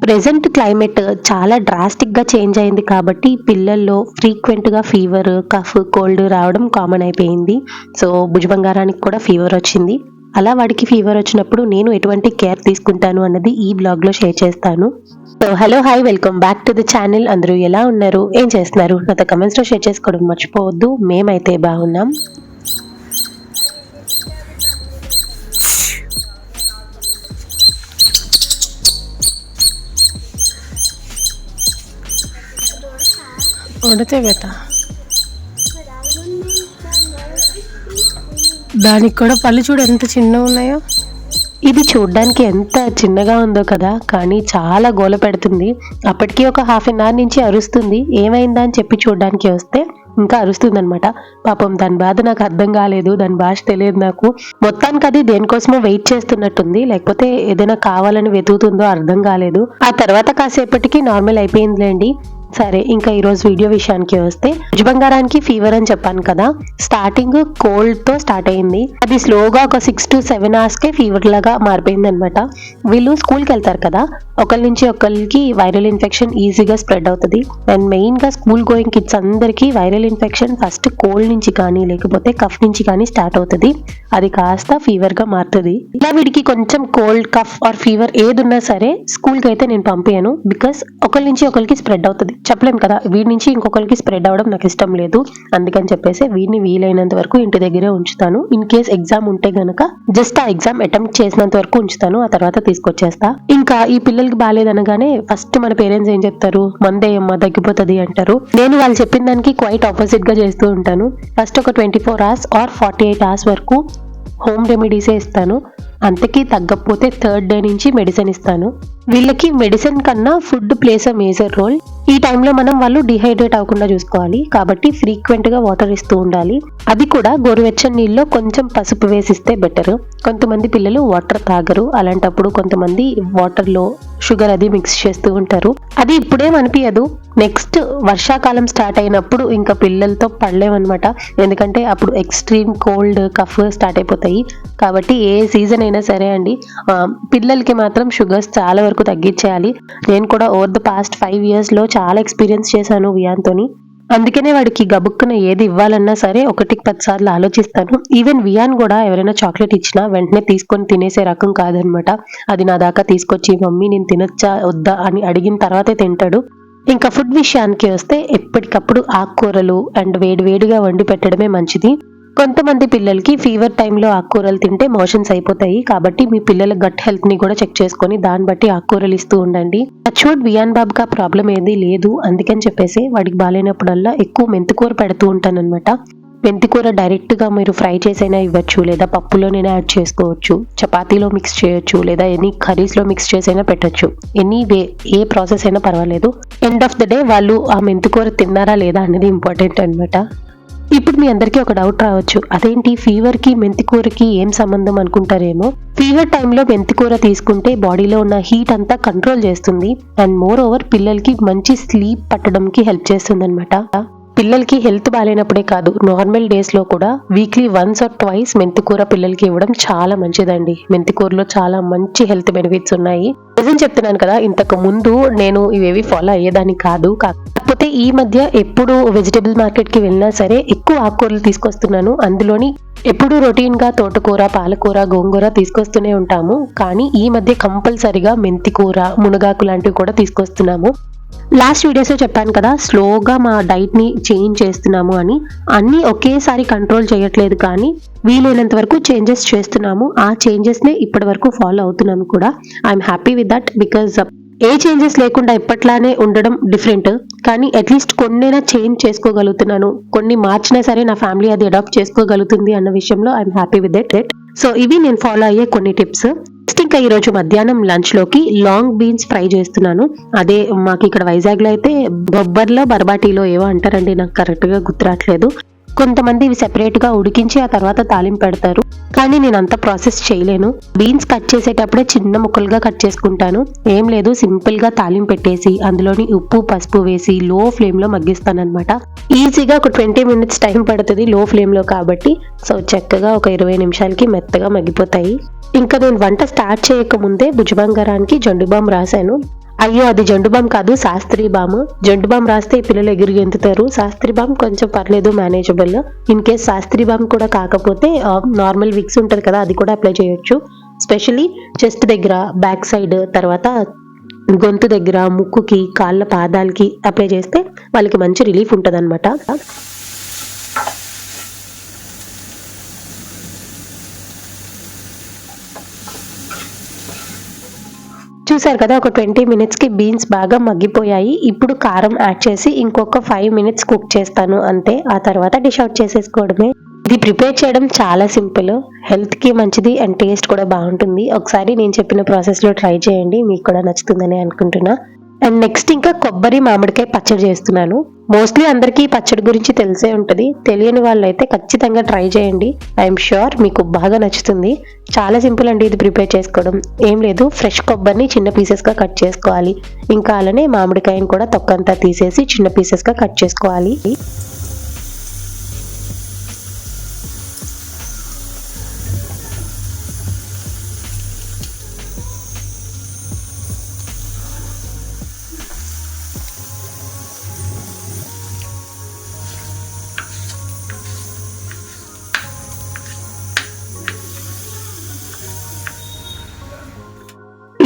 Present climate చాలా డ్రాస్టిక్గా change అయింది కాబట్టి పిల్లల్లో ఫ్రీక్వెంట్గా ఫీవర్, కఫ్, కోల్డ్ రావడం కామన్ అయిపోయింది. సో భుజబంగారానికి కూడా ఫీవర్ వచ్చింది. అలా వాడికి ఫీవర్ వచ్చినప్పుడు నేను ఎటువంటి కేర్ తీసుకుంటాను అన్నది ఈ బ్లాగ్లో షేర్ చేస్తాను. So hello hi, welcome back to the channel. అందరూ ఎలా ఉన్నారు, ఏం చేస్తున్నారు, నాతో కమెంట్స్లో షేర్ చేసుకోవడం మర్చిపోవద్దు. మేమైతే బాగున్నాం. వండితే బెట దానికి కూడా పళ్ళు చూడు ఎంత చిన్నగా ఉన్నాయో. ఇది చూడ్డానికి ఎంత చిన్నగా ఉందో కదా, కానీ చాలా గోల పెడుతుంది. అప్పటికి ఒక హాఫ్ అన్ అవర్ నుంచి అరుస్తుంది. ఏమైందా అని చెప్పి చూడడానికి వస్తే ఇంకా అరుస్తుంది అనమాట. పాపం దాని బాధ నాకు అర్థం కాలేదు, దాని భాష తెలియదు నాకు. మొత్తానికి అది దేనికోసమో వెయిట్ చేస్తున్నట్టుంది, లేకపోతే ఏదైనా కావాలని వెతుకుతుందో అర్థం కాలేదు. ఆ తర్వాత కాసేపటికి నార్మల్ అయిపోయిందిలేండి. సరే, ఇంకా ఈరోజు వీడియో విషయానికి వస్తే, భుజబంగారానికి ఫీవర్ అని చెప్పాను కదా. స్టార్టింగ్ కోల్డ్ తో స్టార్ట్ అయింది. అది స్లోగా ఒక 6 to 7 hours కే ఫీవర్ లాగా మారిపోయింది అనమాట. వీళ్ళు స్కూల్కి వెళ్తారు కదా, ఒకరి నుంచి ఒకరికి వైరల్ ఇన్ఫెక్షన్ ఈజీగా స్ప్రెడ్ అవుతుంది. అండ్ మెయిన్ గా స్కూల్ గోయింగ్ కిడ్స్ అందరికీ వైరల్ ఇన్ఫెక్షన్ ఫస్ట్ కోల్డ్ నుంచి కానీ లేకపోతే కఫ్ నుంచి కానీ స్టార్ట్ అవుతుంది. అది కాస్త ఫీవర్ గా మారుతుంది. ఇలా వీడికి కొంచెం కోల్డ్, కఫ్ ఆర్ ఫీవర్ ఏదున్నా సరే స్కూల్కి అయితే నేను పంపించాను. బికాస్ ఒకరి నుంచి ఒకరికి స్ప్రెడ్ అవుతుంది, చెప్పలేం కదా. వీడి నుంచి ఇంకొకరికి స్ప్రెడ్ అవ్వడం నాకు ఇష్టం లేదు. అందుకని చెప్పేసి వీడిని వీలైనంత వరకు ఇంటి దగ్గరే ఉంచుతాను. ఇన్ కేస్ ఎగ్జామ్ ఉంటే గనక జస్ట్ ఆ ఎగ్జామ్ అటెంప్ట్ చేసినంత వరకు ఉంచుతాను, ఆ తర్వాత తీసుకొచ్చేస్తా. ఇంకా ఈ పిల్లలకి బాగాలేదనగానే ఫస్ట్ మన పేరెంట్స్ ఏం చెప్తారు, మందే అమ్మ తగ్గిపోతుంది అంటారు. నేను వాళ్ళు చెప్పిన దానికి క్వైట్ ఆపోజిట్ గా చేస్తూ ఉంటాను. ఫస్ట్ ఒక 24 hours ఆర్ 48 hours వరకు హోమ్ రెమెడీసే ఇస్తాను. అంతకీ తగ్గకపోతే 3rd day నుంచి మెడిసిన్ ఇస్తాను. వీళ్ళకి మెడిసిన్ కన్నా food plays a major role. ఈ టైంలో మనం వాళ్ళు డిహైడ్రేట్ అవ్వకుండా చూసుకోవాలి కాబట్టి ఫ్రీక్వెంట్ గా వాటర్ ఇస్తూ ఉండాలి. అది కూడా గోరువెచ్చని నీళ్ళలో కొంచెం పసుపు వేసిస్తే బెటర్. కొంతమంది పిల్లలు వాటర్ తాగరు, అలాంటప్పుడు కొంతమంది వాటర్ లో షుగర్ అది మిక్స్ చేస్తూ ఉంటారు. అది ఇప్పుడేం అనిపించదు, నెక్స్ట్ వర్షాకాలం స్టార్ట్ అయినప్పుడు ఇంకా పిల్లలతో పడలేమన్నమాట. ఎందుకంటే అప్పుడు ఎక్స్ట్రీమ్ కోల్డ్, కఫ్ స్టార్ట్ అయిపోతాయి. కాబట్టి ఏ సీజన్ అయినా సరే అండి, పిల్లలకి మాత్రం షుగర్స్ చాలా వరకు తగ్గించేయాలి. నేను కూడా ఓవర్ ద పాస్ట్ 5 years లో చాలా ఎక్స్పీరియన్స్ చేశాను వియాన్తోని. అందుకనే వాడికి గబుక్కున ఏది ఇవ్వాలన్నా సరే 1కి 10 సార్లు ఆలోచిస్తాను. ఈవెన్ వియాన్ కూడా ఎవరైనా చాక్లెట్ ఇచ్చినా వెంటనే తీసుకొని తినేసే రకం కాదనమాట. అది నా దాకా తీసుకొచ్చి మమ్మీ నేను తినొచ్చా వద్దా అని అడిగిన తర్వాతే తింటాడు. ఇంకా ఫుడ్ విషయానికి వస్తే ఎప్పటికప్పుడు ఆకుకూరలు అండ్ వేడివేడిగా వండి పెట్టడమే మంచిది. కొంతమంది పిల్లలకి ఫీవర్ టైంలో ఆకుకూరలు తింటే మోషన్స్ అయిపోతాయి. కాబట్టి మీ పిల్లల గట్ హెల్త్ ని కూడా చెక్ చేసుకొని దాన్ని బట్టి ఆకుకూరలు ఇస్తూ ఉండండి. చూడ్ వియాన్ బాబుకి ఆ ప్రాబ్లం ఏది లేదు. అందుకని చెప్పేసి వాడికి బాగాలేనప్పుడల్లా ఎక్కువ మెంతికూర పెడుతూ ఉంటాను అనమాట. మెంతికూర డైరెక్ట్ గా మీరు ఫ్రై చేసైనా ఇవ్వచ్చు, లేదా పప్పులోనైనా యాడ్ చేసుకోవచ్చు, చపాతీలో మిక్స్ చేయొచ్చు, లేదా ఎనీ కర్రీస్ లో మిక్స్ చేసైనా పెట్టొచ్చు. ఎనీ వే, ఏ ప్రాసెస్ అయినా పర్వాలేదు. ఎండ్ ఆఫ్ ద డే వాళ్ళు ఆ మెంతికూర తిన్నారా లేదా అనేది ఇంపార్టెంట్ అనమాట. ఇప్పుడు మీ అందరికీ ఒక డౌట్ రావచ్చు, అదేంటి ఫీవర్ కి మెంతికూరకి ఏం సంబంధం అనుకుంటారేమో. ఫీవర్ టైంలో మెంతికూర తీసుకుంటే బాడీలో ఉన్న హీట్ అంతా కంట్రోల్ చేస్తుంది. అండ్ మోర్ ఓవర్ పిల్లలకి మంచి స్లీప్ పట్టడంకి హెల్ప్ చేస్తుంది అనమాట. పిల్లలకి హెల్త్ బాగాలేనప్పుడే కాదు, నార్మల్ డేస్ లో కూడా వీక్లీ 1 or 2 మెంతికూర పిల్లలకి ఇవ్వడం చాలా మంచిదండి. మెంతికూరలో చాలా మంచి హెల్త్ బెనిఫిట్స్ ఉన్నాయి. నిజం చెప్తున్నాను కదా, ఇంతకు ముందు నేను ఇవేవి ఫాలో అయ్యేదాన్ని కాదు. కాకపోతే ఈ మధ్య ఎప్పుడు వెజిటబుల్ మార్కెట్ కి వెళ్ళినా సరే ఎక్కువ ఆకుకూరలు తీసుకొస్తున్నాను. అందులోని ఎప్పుడు రొటీన్ గా తోటకూర, పాలకూర, గోంగూర తీసుకొస్తూనే ఉంటాము. కానీ ఈ మధ్య కంపల్సరిగా మెంతికూర, మునగాకు లాంటివి కూడా తీసుకొస్తున్నాము. లాస్ట్ వీడియోస్ లో చెప్పాను కదా, స్లోగా మా డైట్ ని చేంజ్ చేస్తున్నాము అని. అన్ని ఒకేసారి కంట్రోల్ చేయట్లేదు, కానీ వీలైనంత వరకు చేంజెస్ చేస్తున్నాము. ఆ చేంజెస్ నే ఇప్పటి వరకు ఫాలో అవుతున్నాము కూడా. I'm happy with that. Because A changes లేకుండా ఎప్పట్లానే ఉండడం డిఫరెంట్, కానీ అట్లీస్ట్ కొన్నైనా చేంజ్ చేసుకోగలుగుతున్నాను. కొన్ని మార్చినా సరే నా ఫ్యామిలీ అది అడాప్ట్ చేసుకోగలుగుతుంది అన్న విషయంలో I'm happy with that. So ఇవి నేను ఫాలో అయ్యే కొన్ని టిప్స్. ఇంకా ఈ రోజు మధ్యాహ్నం లంచ్ లోకి లాంగ్ బీన్స్ ఫ్రై చేస్తున్నాను. అదే మాకు ఇక్కడ వైజాగ్ లో అయితే బొబ్బర్లో, బర్బాటీలో ఏవో అంటారండి, నాకు కరెక్ట్ గా గుర్తురాట్లేదు. కొంతమంది ఇవి సెపరేట్ గా ఉడికించి ఆ తర్వాత తాలింపు పెడతారు, కానీ నేను అంత ప్రాసెస్ చేయలేను. బీన్స్ కట్ చేసేటప్పుడే చిన్న ముక్కలుగా కట్ చేసుకుంటాను. ఏం లేదు, సింపుల్ గా తాలింపు పెట్టేసి అందులోని ఉప్పు, పసుపు వేసి లో ఫ్లేమ్ లో మగ్గిస్తాను అనమాట. ఈజీగా ఒక 20 minutes టైం పడుతుంది లో ఫ్లేమ్ లో కాబట్టి. సో చక్కగా ఒక 20 నిమిషాలకి మెత్తగా మగ్గిపోతాయి. ఇంకా నేను వంట స్టార్ట్ చేయక ముందే భుజబంగారానికి జండు బామ్ రాశాను. అయ్యో అది జండు బామ్ కాదు, శాస్త్రీ బామ్. జండు బామ్ రాస్తే ఈ పిల్లలు ఎగిరి గెంతుతారు. శాస్త్రీ బామ్ కొంచెం పర్లేదు, manageable. In case Shastri balm కూడా కాకపోతే నార్మల్ విక్స్ ఉంటుంది కదా, అది కూడా అప్లై చేయొచ్చు. స్పెషలీ చెస్ట్ దగ్గర, బ్యాక్ సైడ్, తర్వాత గొంతు దగ్గర, ముక్కుకి, కాళ్ళ పాదాలకి అప్లై చేస్తే వాళ్ళకి మంచి రిలీఫ్ ఉంటుంది అనమాట. చూసారు కదా, ఒక 20 మినిట్స్కి బీన్స్ బాగా మగ్గిపోయాయి. ఇప్పుడు కారం యాడ్ చేసి ఇంకొక 5 మినిట్స్ కుక్ చేస్తాను అంతే. ఆ తర్వాత డిష్ అవుట్ చేసేసుకోవడమే. ఇది ప్రిపేర్ చేయడం చాలా సింపుల్, హెల్త్కి మంచిది అండ్ టేస్ట్ కూడా బాగుంటుంది. ఒకసారి నేను చెప్పిన ప్రాసెస్లో ట్రై చేయండి, మీకు కూడా నచ్చుతుందని అనుకుంటున్నా. అండ్ నెక్స్ట్ ఇంకా కొబ్బరి మామిడికాయ పచ్చడి చేస్తున్నాను. మోస్ట్లీ అందరికీ పచ్చడి గురించి తెలిసే ఉంటుంది, తెలియని వాళ్ళైతే ఖచ్చితంగా ట్రై చేయండి. ఐఎమ్ ష్యూర్ మీకు బాగా నచ్చుతుంది. చాలా సింపుల్ అండి ఇది ప్రిపేర్ చేసుకోవడం. ఏం లేదు, ఫ్రెష్ కొబ్బరిని చిన్న పీసెస్గా కట్ చేసుకోవాలి. ఇంకా అలానే మామిడికాయని కూడా తొక్కంతా తీసేసి చిన్న పీసెస్గా కట్ చేసుకోవాలి.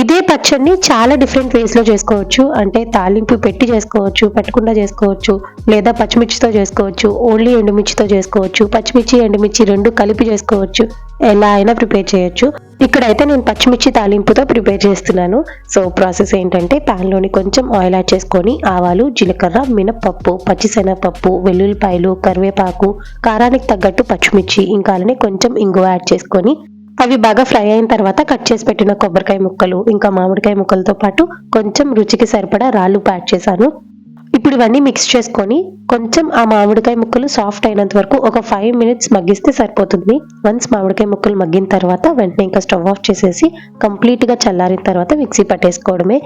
ఇదే పచ్చడిని చాలా డిఫరెంట్ వేస్లో చేసుకోవచ్చు. అంటే తాలింపు పెట్టి చేసుకోవచ్చు, పెట్టకుండా చేసుకోవచ్చు, లేదా పచ్చిమిర్చితో చేసుకోవచ్చు, ఓన్లీ ఎండుమిర్చితో చేసుకోవచ్చు, పచ్చిమిర్చి ఎండుమిర్చి రెండు కలిపి చేసుకోవచ్చు. ఎలా అయినా ప్రిపేర్ చేయొచ్చు. ఇక్కడైతే నేను పచ్చిమిర్చి తాలింపుతో ప్రిపేర్ చేస్తున్నాను. సో ప్రాసెస్ ఏంటంటే, ప్యాన్లోని కొంచెం ఆయిల్ యాడ్ చేసుకొని ఆవాలు, జీలకర్ర, మినప్పప్పు, పచ్చిశనగపప్పు, వెల్లుల్లిపాయలు, కరివేపాకు, కారానికి తగ్గట్టు పచ్చిమిర్చి, ఇంకా అలానే కొంచెం ఇంగువ యాడ్ చేసుకొని అవి బాగా ఫ్రై అయిన తర్వాత కట్ చేసి పెట్టిన కొబ్బరికాయ ముక్కలు, ఇంకా మామిడికాయ ముక్కలతో పాటు కొంచెం రుచికి సరిపడా రాళ్ళు యాడ్ చేశాను. ఇప్పుడు ఇవన్నీ మిక్స్ చేసుకొని కొంచెం ఆ మామిడికాయ ముక్కలు సాఫ్ట్ అయినంత వరకు ఒక 5 మినిట్స్ మగ్గిస్తే సరిపోతుంది. వన్స్ మామిడికాయ ముక్కలు మగ్గిన తర్వాత వెంటనే ఇంకా స్టవ్ ఆఫ్ చేసేసి కంప్లీట్గా చల్లారిన తర్వాత మిక్సీ పట్టేసుకోవడమే.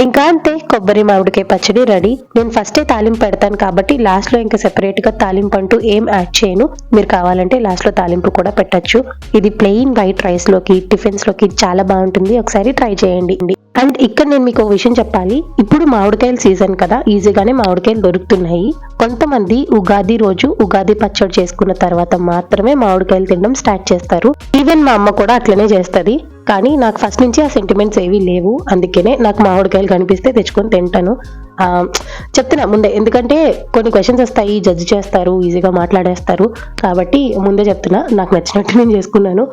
ఇంకా అంతే, కొబ్బరి మామిడికాయ పచ్చడి రెడీ. నేను ఫస్టే తాలింపు పెడతాను కాబట్టి లాస్ట్లో ఇంకా సెపరేట్గా తాలింపు అంటూ ఏం యాడ్ చేయను. మీరు కావాలంటే లాస్ట్లో తాలింపు కూడా పెట్టచ్చు. ఇది ప్లెయిన్ వైట్ రైస్లోకి, టిఫిన్స్లోకి చాలా బాగుంటుంది. ఒకసారి ట్రై చేయండి. అండ్ ఇక్కడ నేను మీకు ఒక విషయం చెప్పాలి. ఇప్పుడు మామిడికాయల సీజన్ కదా, ఈజీగానే మామిడికాయలు దొరుకుతున్నాయి. కొంతమంది ఉగాది రోజు ఉగాది పచ్చడి చేసుకున్న తర్వాత మాత్రమే మామిడికాయలు తినడం స్టార్ట్ చేస్తారు. ఈవెన్ మా అమ్మ కూడా అట్లనే చేస్తుంది. కానీ నాకు ఫస్ట్ నుంచి ఆ సెంటిమెంట్స్ ఏవీ లేవు. అందుకనే నాకు మామిడికాయలు కనిపిస్తే తెచ్చుకొని తింటాను. చెప్తున్నా ముందే, ఎందుకంటే కొన్ని క్వశ్చన్స్ వస్తాయి, జడ్జి చేస్తారు, ఈజీగా మాట్లాడేస్తారు. కాబట్టి ముందే చెప్తున్నా, నాకు నచ్చినట్టు నేను చేసుకున్నాను.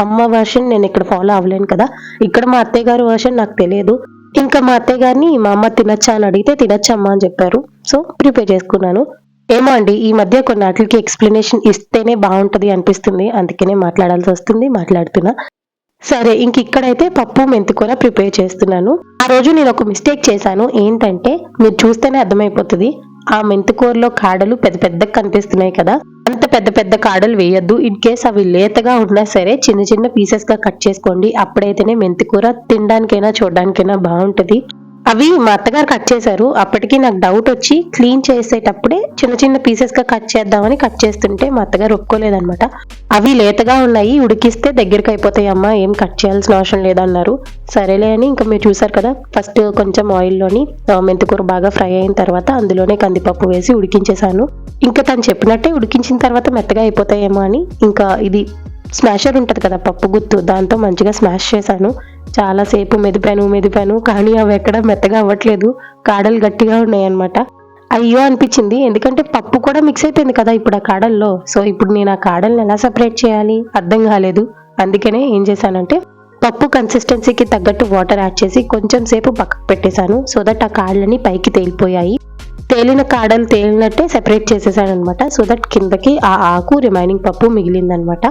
అమ్మ వర్షన్ నేను ఇక్కడ ఫాలో అవ్వలేను కదా. ఇక్కడ మా అత్తయ్య గారు వర్షన్ నాకు తెలియదు. ఇంకా మా అత్తయ్య గారిని మా అమ్మ తినచ్చా అని అడిగితే తినచ్చమ్మా అని చెప్పారు. సో ప్రిపేర్ చేసుకున్నాను. ఏమో అండి, ఈ మధ్య కొన్ని వాటికి ఎక్స్ప్లెనేషన్ ఇస్తేనే బాగుంటది అనిపిస్తుంది. అందుకనే మాట్లాడాల్సి వస్తుంది, మాట్లాడుతున్నా. సరే, ఇంక ఇక్కడైతే పప్పు మెంతికూర ప్రిపేర్ చేస్తున్నాను. ఆ రోజు నేను ఒక మిస్టేక్ చేశాను. ఏంటంటే, మీరు చూస్తేనే అర్థమైపోతుంది. ఆ మెంతికూరలో కాడలు పెద్ద పెద్దగా కనిపిస్తున్నాయి కదా, అంత పెద్ద పెద్ద కాడలు వేయొద్దు. ఇన్ కేస్ అవి లేతగా ఉన్నా సరే చిన్న చిన్న పీసెస్ గా కట్ చేసుకోండి. అప్పుడైతేనే మెంతికూర తినడానికైనా చూడడానికైనా బాగుంటది. అవి మా అత్తగారు కట్ చేశారు. అప్పటికి నాకు డౌట్ వచ్చి క్లీన్ చేసేటప్పుడే చిన్న చిన్న పీసెస్ గా కట్ చేద్దామని కట్ చేస్తుంటే మా అత్తగారు ఒప్పుకోలేదన్నమాట. అవి లేతగా ఉన్నాయి, ఉడికిస్తే దగ్గరికి అయిపోతాయి అమ్మా, ఏం కట్ చేయాల్సిన అవసరం లేదన్నారు. సరేలే అని ఇంకా మీరు చూసారు కదా, ఫస్ట్ కొంచెం ఆయిల్లోని మెంతికూర బాగా ఫ్రై అయిన తర్వాత అందులోనే కందిపప్పు వేసి ఉడికించేసాను. ఇంకా తను చెప్పినట్టే ఉడికించిన తర్వాత మెత్తగా అయిపోతాయేమో అని ఇంకా ఇది స్మాషర్ ఉంటుంది కదా, పప్పు గుత్తు, దాంతో మంచిగా స్మాష్ చేశాను. చాలాసేపు మెదిపాను, కానీ అవి ఎక్కడ మెత్తగా అవ్వట్లేదు, కాడలు గట్టిగా ఉన్నాయి అనమాట. అయ్యో అనిపించింది, ఎందుకంటే పప్పు కూడా మిక్స్ అయిపోయింది కదా ఇప్పుడు ఆ కాడల్లో. సో ఇప్పుడు నేను ఆ కాడల్ని ఎలా సెపరేట్ చేయాలి అర్థం కాలేదు. అందుకనే ఏం చేశానంటే, పప్పు కన్సిస్టెన్సీకి తగ్గట్టు వాటర్ యాడ్ చేసి కొంచెం సేపు పక్కకు పెట్టేశాను. సో దట్ ఆ కాడలని పైకి తేలిపోయాయి. తేలిన కాడలు తేలినట్టే సెపరేట్ చేసేసాను అనమాట. సో దట్ కిందకి ఆ ఆకు, రిమైనింగ్ పప్పు మిగిలిందనమాట.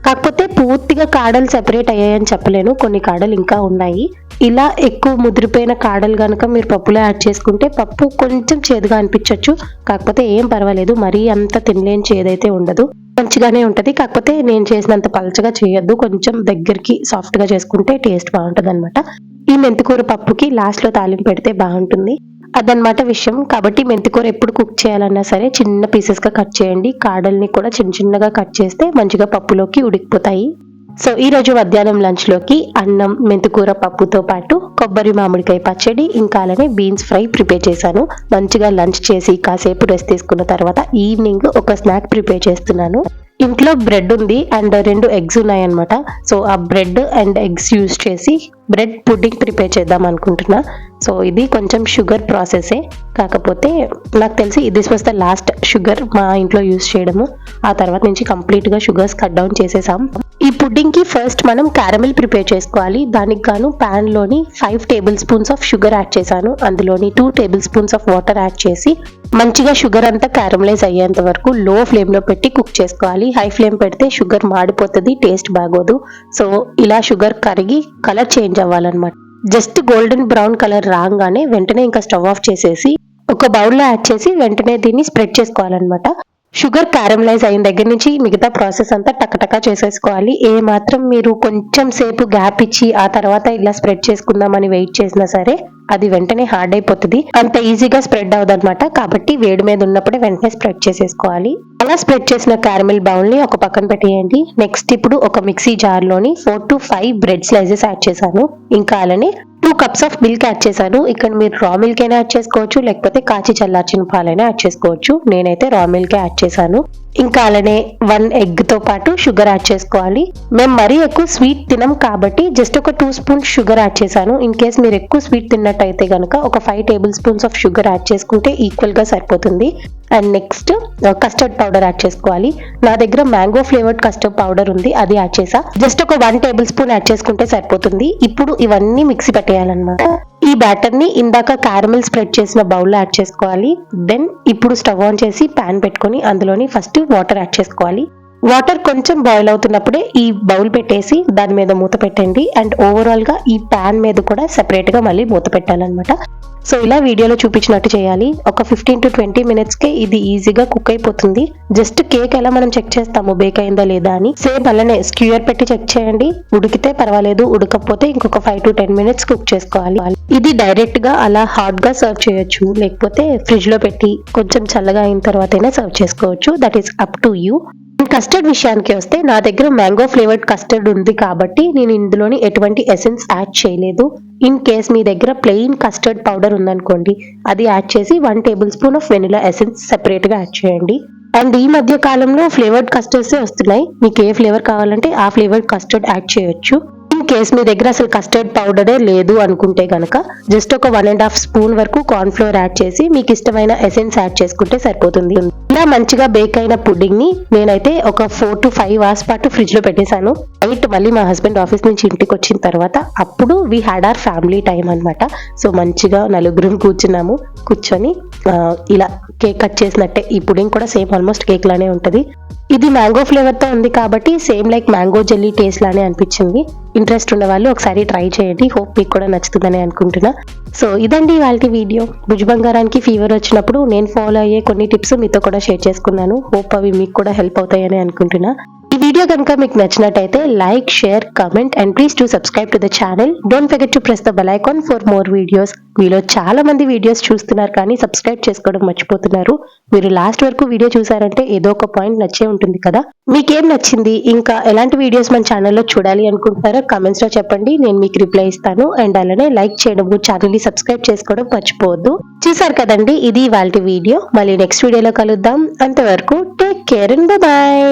కాకపోతే పూర్తిగా కాడలు సెపరేట్ అయ్యాయని చెప్పలేను, కొన్ని కాడలు ఇంకా ఉన్నాయి. ఇలా ఎక్కువ ముదిరిపోయిన కాడలు కనుక మీరు పప్పులో యాడ్ చేసుకుంటే పప్పు కొంచెం చేదుగా అనిపించవచ్చు. కాకపోతే ఏం పర్వాలేదు, మరీ అంత తినలేని చేదైతే ఉండదు, మంచిగానే ఉంటుంది. కాకపోతే నేను చేసినంత పలచగా చేయొద్దు, కొంచెం దగ్గరికి సాఫ్ట్గా చేసుకుంటే టేస్ట్ బాగుంటుంది అనమాట. ఈ మెంతికూర పప్పుకి లాస్ట్లో తాలింపు పెడితే బాగుంటుంది. అదనమాట విషయం. కాబట్టి మెంతికూర ఎప్పుడు కుక్ చేయాలన్నా సరే చిన్న పీసెస్గా కట్ చేయండి. కాడల్ని కూడా చిన్న చిన్నగా కట్ చేస్తే మంచిగా పప్పులోకి ఉడికిపోతాయి. సో ఈ రోజు మధ్యాహ్నం లంచ్లోకి అన్నం, మెంతికూర పప్పుతో పాటు కొబ్బరి మామిడికాయ పచ్చడి, ఇంకా అలానే బీన్స్ ఫ్రై ప్రిపేర్ చేశాను. మంచిగా లంచ్ చేసి కాసేపు రెస్ట్ తీసుకున్న తర్వాత ఈవినింగ్ ఒక స్నాక్ ప్రిపేర్ చేస్తున్నాను. ఇంట్లో బ్రెడ్ ఉంది అండ్ 2 ఎగ్స్ ఉన్నాయన్నమాట. సో ఆ బ్రెడ్ అండ్ ఎగ్స్ యూజ్ చేసి బ్రెడ్ పుడ్డింగ్ ప్రిపేర్ చేద్దాం అనుకుంటున్నా. సో ఇది కొంచెం షుగర్ ప్రాసెసే, కాకపోతే నాకు తెలిసి this was the last sugar మా ఇంట్లో యూజ్ చేయడము. ఆ తర్వాత నుంచి కంప్లీట్గా షుగర్స్ కట్ డౌన్ చేసేసాం. ఈ పుడ్డింగ్కి ఫస్ట్ మనం క్యారమిల్ ప్రిపేర్ చేసుకోవాలి. దానికి గాను ప్యాన్లోని 5 table spoons of sugar add చేశాను. అందులోని 2 table spoons of water add చేసి మంచిగా షుగర్ అంతా క్యారమలైజ్ అయ్యేంత వరకు లో ఫ్లేమ్లో పెట్టి కుక్ చేసుకోవాలి. హై ఫ్లేమ్ పెడితే షుగర్ మాడిపోతుంది, టేస్ట్ బాగోదు. సో ఇలా షుగర్ కరిగి కలర్ చేంజ్ అవ్వాలన్నమాట. జస్ట్ గోల్డెన్ బ్రౌన్ కలర్ రాగానే వెంటనే ఇంకా స్టవ్ ఆఫ్ చేసేసి ఒక బౌల్లో యాడ్ చేసి వెంటనే దీన్ని స్ప్రెడ్ చేసుకోవాలన్నమాట. షుగర్ క్యారమలైజ్ అయిన దగ్గర నుంచి మిగతా ప్రాసెస్ అంతా టకటకా చేసేసుకోవాలి. ఏ మాత్రం మీరు కొంచెం సేపు గ్యాప్ ఇచ్చి ఆ తర్వాత ఇలా స్ప్రెడ్ చేసుకుందామని వెయిట్ చేసినా సరే అది వెంటనే హార్డ్ అయిపోతుంది, అంత ఈజీగా స్ప్రెడ్ అవ్వదన్నమాట. కాబట్టి వేడి మీద ఉన్నప్పుడే వెంటనే స్ప్రెడ్ చేసేసుకోవాలి. అలా స్ప్రెడ్ చేసిన క్యారమిల్ బౌల్ ని ఒక పక్కన పెట్టేయండి. నెక్స్ట్ ఇప్పుడు ఒక మిక్సీ జార్ లోని 4 to 5 బ్రెడ్ స్లైసెస్ యాడ్ చేశాను. ఇంకా అలానే 2 cups ఆఫ్ మిల్క్ యాడ్ చేశాను. ఇక్కడ మీరు రా మిల్క్ అయినా యాడ్ చేసుకోవచ్చు, లేకపోతే కాచి చల్లార్చిన పాలైనా యాడ్ చేసుకోవచ్చు. నేనైతే రా మిల్క్ యాడ్ చేశాను. ఇంకా అలానే 1 ఎగ్ తో పాటు షుగర్ యాడ్ చేసుకోవాలి. మేము మరీ ఎక్కువ స్వీట్ తినం కాబట్టి జస్ట్ ఒక 2 స్పూన్స్ షుగర్ యాడ్ చేశాను. ఇన్ కేస్ మీరు ఎక్కువ స్వీట్ తిన్నట్టయితే కనుక ఒక 5 table spoons of sugar add చేసుకుంటే ఈక్వల్ గా సరిపోతుంది. And next custard powder add చేసుకోవాలి. నా దగ్గర మ్యాంగో ఫ్లేవర్డ్ కస్టర్డ్ పౌడర్ ఉంది, అది యాడ్ చేసా. జస్ట్ ఒక 1 టేబుల్ స్పూన్ యాడ్ చేసుకుంటే సరిపోతుంది. ఇప్పుడు ఇవన్నీ మిక్సీ పెట్టేయాలన్నమాట. ఈ బ్యాటర్ ని ఇందాక క్యారమిల్ స్ప్రెడ్ చేసిన బౌల్లో యాడ్ చేసుకోవాలి. దెన్ ఇప్పుడు స్టవ్ ఆన్ చేసి ప్యాన్ పెట్టుకొని అందులోని ఫస్ట్ వాటర్ యాడ్ చేసుకోవాలి. వాటర్ కొంచెం బాయిల్ అవుతున్నప్పుడే ఈ బౌల్ పెట్టేసి దాని మీద మూత పెట్టండి. అండ్ ఓవరాల్ గా ఈ ప్యాన్ మీద కూడా సెపరేట్ గా మళ్ళీ మూత పెట్టాలన్నమాట. సో ఇలా వీడియోలో చూపించినట్టు చేయాలి. ఒక 15 to 20 minutes కే ఇది ఈజీగా కుక్ అయిపోతుంది. జస్ట్ కేక్ ఎలా మనం చెక్ చేస్తాము బేక్ అయిందా లేదా అని, సేమ్ అలానే స్క్యూయర్ పెట్టి చెక్ చేయండి. ఉడికితే పర్వాలేదు, ఉడకపోతే ఇంకొక 5 to 10 minutes కుక్ చేసుకోవాలి. ఇది డైరెక్ట్ గా అలా హాట్ గా సర్వ్ చేయొచ్చు, లేకపోతే ఫ్రిడ్జ్ లో పెట్టి కొంచెం చల్లగా అయిన తర్వాత అయినా సర్వ్ చేసుకోవచ్చు. That is up to you. Custard విషయానికి వస్తే నా దగ్గర మ్యాంగో ఫ్లేవర్డ్ కస్టర్డ్ ఉంది కాబట్టి నేను ఇందులోని ఎటువంటి ఎసెన్స్ యాడ్ చేయలేదు. ఇన్ కేస్ మీ దగ్గర ప్లెయిన్ కస్టర్డ్ పౌడర్ ఉందనుకోండి, అది యాడ్ చేసి 1 table spoon of vanilla essence separate గా యాడ్ చేయండి. అండ్ ఈ మధ్య కాలంలో ఫ్లేవర్డ్ కస్టర్డ్స్ వస్తున్నాయి. మీకు ఏ ఫ్లేవర్ కావాలంటే ఆ ఫ్లేవర్డ్ కస్టర్డ్ యాడ్ చేయొచ్చు. ఇన్ కేస్ మీ దగ్గర అసలు కస్టర్డ్ పౌడరే లేదు అనుకుంటే కనుక జస్ట్ ఒక 1.5 స్పూన్ వరకు కార్న్ ఫ్లోర్ యాడ్ చేసి మీకు ఇష్టమైన ఎసెన్స్ యాడ్ చేసుకుంటే సరిపోతుంది. ఇలా మంచిగా బేక్ అయిన పుడ్డింగ్ ని నేనైతే ఒక 4 to 5 hours పాటు ఫ్రిడ్జ్ లో పెట్టేశాను. నైట్ మళ్ళీ మా హస్బెండ్ ఆఫీస్ నుంచి ఇంటికి వచ్చిన తర్వాత అప్పుడు we had our family time అనమాట. సో మంచిగా నలుగురం కూర్చొని ఇలా కేక్ కట్ చేసినట్టే ఈ పుడ్డింగ్ కూడా సేమ్ ఆల్మోస్ట్ కేక్ లానే ఉంటది. ఇది మ్యాంగో ఫ్లేవర్ తో ఉంది కాబట్టి same like mango jelly taste లానే అనిపించింది. ఇంట్రెస్ట్ ఉన్న వాళ్ళు ఒకసారి ట్రై చేయండి. హోప్ మీకు కూడా నచ్చుతుందని అనుకుంటున్నా. సో ఇదండి వాళ్ళకి వీడియో. భుజ్ బంగారానికి ఫీవర్ వచ్చినప్పుడు నేను ఫాలో అయ్యే కొన్ని టిప్స్ మీతో కూడా షేర్ చేసుకున్నాను. హోప్ అవి మీకు కూడా హెల్ప్ అవుతాయని అనుకుంటున్నా. ఈ వీడియో కనుక మీకు నచ్చినట్టయితే like, share, comment and please to subscribe to the channel. Don't forget to press the bell icon for more videos. మీలో చాలా మంది వీడియోస్ చూస్తున్నారు కానీ సబ్స్క్రైబ్ చేసుకోవడం మర్చిపోతున్నారు. మీరు లాస్ట్ వరకు వీడియో చూసారంటే ఏదో ఒక పాయింట్ నచ్చే ఉంటుంది కదా. మీకేం నచ్చింది, ఇంకా ఎలాంటి వీడియోస్ మన ఛానల్లో చూడాలి అనుకుంటున్నారో కమెంట్స్ లో చెప్పండి, నేను మీకు రిప్లై ఇస్తాను. అండ్ అలానే లైక్ చేయడం, ఛానల్ ని సబ్స్క్రైబ్ చేసుకోవడం మర్చిపోవద్దు. చూసారు కదండి, ఇది ఇవాల్టి వీడియో. మళ్ళీ నెక్స్ట్ వీడియోలో కలుద్దాం. అంతవరకు టేక్ కేర్ అండ్ బై.